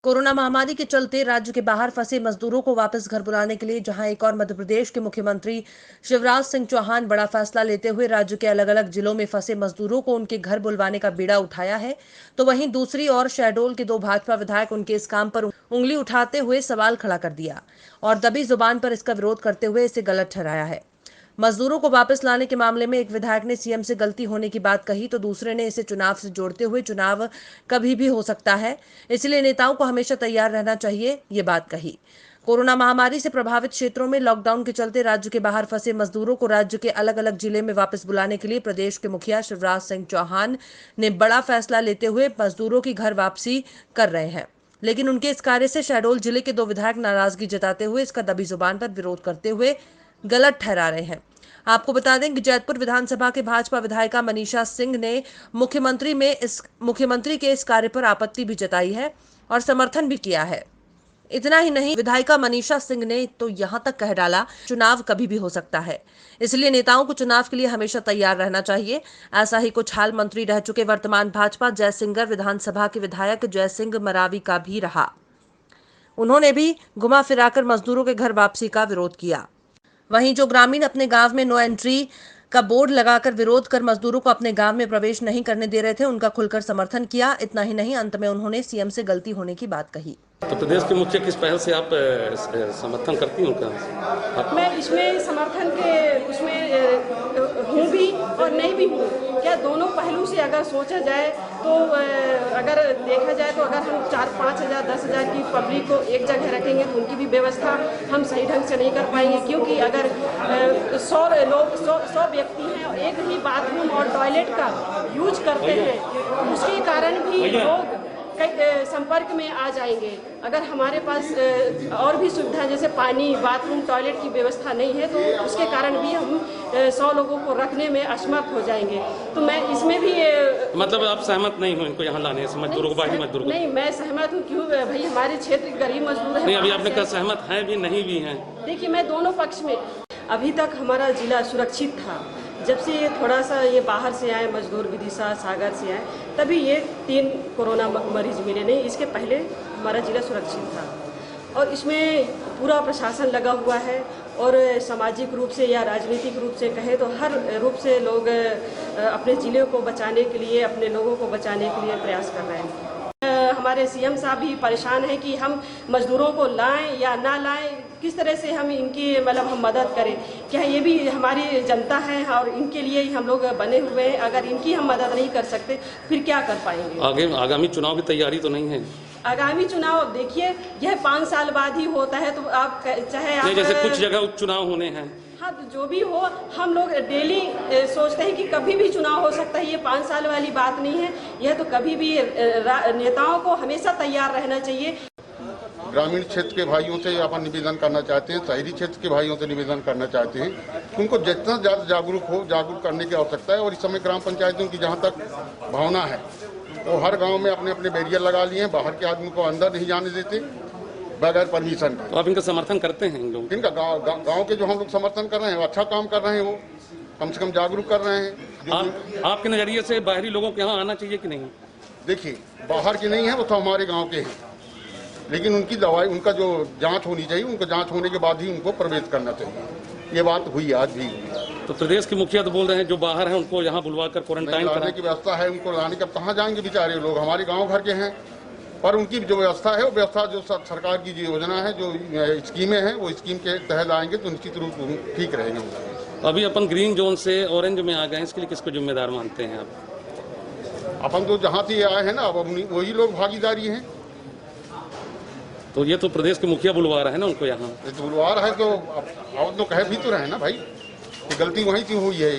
Corona महामारी के चलते राज्य के बाहर फंसे मजदूरों को वापस घर बुलाने के लिए जहां एक और मध्य प्रदेश के मुख्यमंत्री शिवराज सिंह चौहान बड़ा फैसला लेते हुए राज्य के अलग अलग जिलों में फंसे मजदूरों को उनके घर बुलवाने का बीड़ा उठाया है, तो वहीं दूसरी ओर शहडोल के 2 भाजपा विधायक उनके इस काम पर उंगली उठाते हुए सवाल खड़ा कर दिया और दबी जुबान पर इसका विरोध करते हुए इसे गलत ठहराया है। मजदूरों को वापस लाने के मामले में एक विधायक ने सीएम से गलती होने की बात कही, तो दूसरे ने इसे चुनाव से जोड़ते हुए चुनाव कभी भी हो सकता है, इसलिए नेताओं को हमेशा तैयार रहना चाहिए, ये बात कही। कोरोना महामारी से प्रभावित क्षेत्रों में लॉकडाउन के चलते राज्य के बाहर फंसे मजदूरों को राज्य के अलग अलग जिले में वापस बुलाने के लिए प्रदेश के मुखिया शिवराज सिंह चौहान ने बड़ा फैसला लेते हुए मजदूरों की घर वापसी कर रहे हैं, लेकिन उनके इस कार्य से शहडोल जिले के 2 विधायक नाराजगी जताते हुए इसका दबी जुबान पर विरोध करते हुए गलत ठहरा रहे हैं। आपको बता दें कि जैतपुर विधानसभा के भाजपा विधायिका मनीषा सिंह ने मुख्यमंत्री के इस कार्य पर आपत्ति भी जताई है और समर्थन भी किया है। इतना ही नहीं, विधायिका मनीषा सिंह ने तो यहां तक कह डाला, चुनाव कभी भी हो सकता है, इसलिए नेताओं को चुनाव के लिए हमेशा तैयार रहना चाहिए। ऐसा ही कुछ हाल मंत्री रह चुके वर्तमान भाजपा जयसिंगर विधानसभा के विधायक जयसिंह मरावी का भी रहा। उन्होंने भी घुमा फिराकर मजदूरों के घर वापसी का विरोध किया। वहीं जो ग्रामीण अपने गांव में नो एंट्री का बोर्ड लगाकर विरोध कर मजदूरों को अपने गांव में प्रवेश नहीं करने दे रहे थे, उनका खुलकर समर्थन किया। इतना ही नहीं, अंत में उन्होंने सीएम से गलती होने की बात कही। तो प्रदेश के मुखिया किस पहल से आप समर्थन करती हैं उनका? मैं इसमें समर्थन के उसमें हूँ भी और नहीं भी हूँ। क्या दोनों पहलू से अगर सोचा जाए तो अगर देखा जाए तो अगर हम 4-5 हज़ार 10 हज़ार की पब्लिक को एक जगह रखेंगे तो उनकी भी व्यवस्था हम सही ढंग से नहीं कर पाएंगे, क्योंकि अगर 100 व्यक्ति हैं और एक ही बाथरूम और टॉयलेट का यूज करते हैं, उसके कारण भी लोग कई संपर्क में आ जाएंगे। अगर हमारे पास और भी सुविधा जैसे पानी, बाथरूम, टॉयलेट की व्यवस्था नहीं है तो उसके कारण भी हम 100 लोगों को रखने में असमर्थ हो जाएंगे। तो मैं इसमें भी मतलब आप सहमत नहीं हो इनको यहाँ लाने से, मजदूरों को, बाकी मजदूरों को? नहीं, मैं सहमत हूँ। क्यों भाई, हमारे क्षेत्र गरीब मजदूर है। नहीं, अभी आपने कहा सहमत हैं भी, नहीं भी हैं। देखिए, मैं दोनों पक्ष में। अभी तक हमारा जिला सुरक्षित था। जब से ये थोड़ा सा ये बाहर से आए मजदूर, विदिशा, सागर से आए, तभी ये 3 कोरोना मरीज मिले। नहीं, इसके पहले हमारा जिला सुरक्षित था और इसमें पूरा प्रशासन लगा हुआ है और सामाजिक रूप से या राजनीतिक रूप से कहे तो हर रूप से लोग अपने ज़िले को बचाने के लिए, अपने लोगों को बचाने के लिए प्रयास कर रहे हैं। हमारे सीएम साहब भी परेशान हैं कि हम मजदूरों को लाएं या ना लाएं, किस तरह से हम इनकी मतलब हम मदद करें। क्या ये भी हमारी जनता है और इनके लिए ही हम लोग बने हुए हैं। अगर इनकी हम मदद नहीं कर सकते फिर क्या कर पाएंगे? आगामी चुनाव की तैयारी तो नहीं है? आगामी चुनाव देखिए, यह 5 साल बाद ही होता है, तो आप चाहे आप जैसे कुछ जगह उपचुनाव होने हैं। हाँ, तो जो भी हो, हम लोग डेली सोचते हैं कि कभी भी चुनाव हो सकता है। ये 5 साल वाली बात नहीं है। यह तो कभी भी नेताओं को हमेशा तैयार रहना चाहिए। ग्रामीण क्षेत्र के भाइयों से अपन निवेदन करना चाहते हैं, शहरी क्षेत्र के भाइयों से निवेदन करना चाहते हैं कि उनको जितना ज़्यादा जागरूक करने की आवश्यकता है। और इस समय ग्राम पंचायतों की जहाँ तक भावना है, वो हर गांव में अपने अपने बैरियर लगा लिए हैं, बाहर के आदमी को अंदर नहीं जाने देते बगैर परमिशन के। तो आप इनका समर्थन करते हैं? इन लोग इनका गाँव के जो हम लोग समर्थन कर रहे हैं, वो अच्छा काम कर रहे हैं, वो कम से कम जागरूक कर रहे हैं। आपके नज़रिए से बाहरी लोगों को यहाँ आना चाहिए कि नहीं? देखिए, बाहर के नहीं है, वो तो हमारे गाँव के हैं, लेकिन उनकी दवाई, उनका जो जांच होनी चाहिए, उनको जांच होने के बाद ही उनको प्रवेश करना चाहिए। ये बात हुई, आज भी हुई। तो प्रदेश के मुखिया तो बोल रहे हैं जो बाहर हैं उनको यहाँ बुलवाकर क्वारंटाइन कराने की व्यवस्था है। उनको लाने का कहाँ जाएंगे बेचारे लोग, हमारे गांव भर के हैं। पर उनकी जो व्यवस्था है, वो व्यवस्था जो सरकार की जो योजना है, जो स्कीमें हैं, वो स्कीम के तहत आएंगे तो निश्चित रूप ठीक रहेंगे। अभी अपन ग्रीन जोन से ऑरेंज में आ गए, इसके लिए किसको जिम्मेदार मानते हैं आप? अपन तो जहाँ से आए हैं ना, अब वही लोग भागीदारी हैं। तो ये तो प्रदेश के मुखिया बुलवा रहे हैं ना उनको यहाँ? बुलवा रहा है तो अब तो कह भी तो रहे ना भाई, गलती वहीं की हुई है।